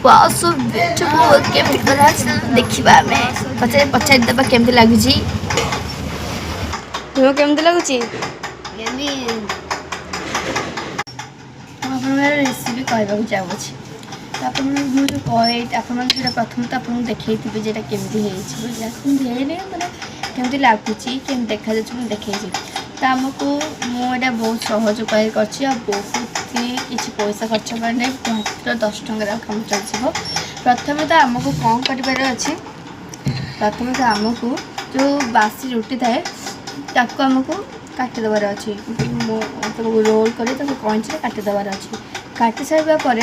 Wow so beautiful केमती करा देखिबा हमें पचार दबा केमती लागुची तुम केमती लागुची रेसिपी कहवा चाहूँगी तो आप कहे प्रथम तो आपको देखी जेटा केमती है मैंने केमती लगुच केम देखा मुझे देखी तो आमको मुझे बहुत सहज उपाय कर बहुत ही किसी पैसा खर्च करना मात्र 10 टंकार कम चल प्रथम तो आमको कौन कर अच्छे प्रथम तो आमको जो बासी रुटी थाए ताको आमको काटिदेवार अच्छे रोल कर कंचे काटिदेवार अच्छे काटि सारा पर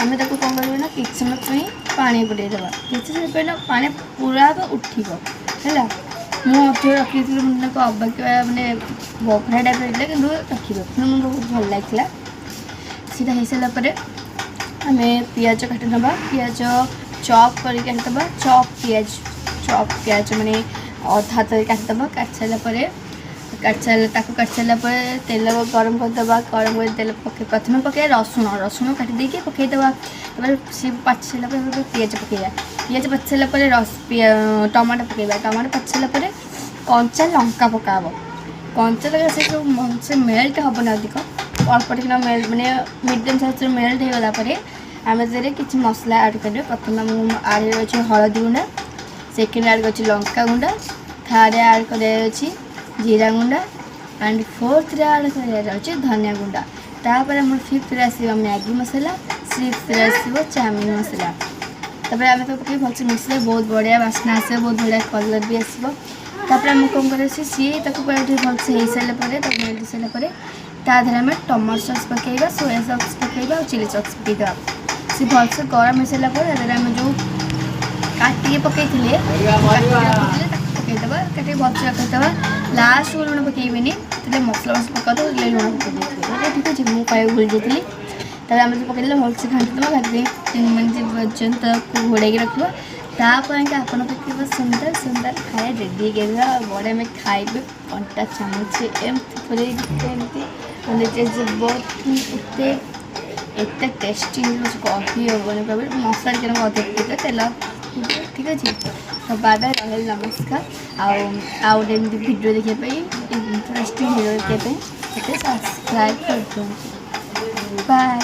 आम कौन करना कि समय पानी बुड़ेदेवा किसी समय ना पानी पूरा उठब है मुझे रखी अबाक्या मानने बखरा टाइप रखा कि रखिए मुझे बहुत भल लगे सीधा हो सारापर आम पिज काटिदबा पिज चॉप करके चॉप पिज मानने अधा तो काटिदबा काटि सारापर काटि सारापर तेल गरम करदे गरम कर तेल प्रथम पकड़ रसुण काटिदे पकईदे सी पाचि सारापर पिज पकड़ा पिज पाचि सारापर टमाटो पकड़ा टमाटो पाचि सारापर कंचा लंका पकाब कंचा लंका से जो से मेल्ट हेन अधिक अल्प टिक मेल्ट मानने मीडियम साइज मेल्ट हो गलापर आम कि मसला ऐड करें प्रथम आड़ कर हलदी गुंडा सेकेंड ऐड कर लंका गुंडा थर्ड ऐड कर जीरा गुंडा एंड फोर्थ ऐड कर धनिया गुंडा तापर आम फिफ्थ आसो मैगी मसला सिक्स आसो चाउमिन मसला तापर आम तो पकड़ भलसे मिसले बहुत बढ़िया बास्ना आस बहुत बढ़िया कलर भी आसो तापर आम कौन कर सी भलसे हो सारापर मेल्ट सारापर तादेह आम टमाटो सॉस पकईबा सोया सॉस पकईबा और चिली सॉस पकईदे सी भलसे गरम हो सारापर आम जो काटिके पकईले पकईदे काटिके भलसे पकईदे लास्ट को लुण पकईबेनि मसला पकाते लुण पकई ठीक अच्छे मुझे कह भूल जाती तब आम जो पकड़े भलसे घाटीदेव घाटी 3 मिनट पर्यंत घोड़े रखा तापर आपन पकड़ सुंदर सुंदर खाए रेडी कर बड़े में खाइबे कंटा चामच एमती एत टेस्टी कही हेनी मसला टे अधिक तेल ठीक अच्छे तो बाय बाय रही नमस्कार आउ भिडियो देखापी इंटरेस्टिंग भिडियो देखापी सब्सक्राइब कर बाय।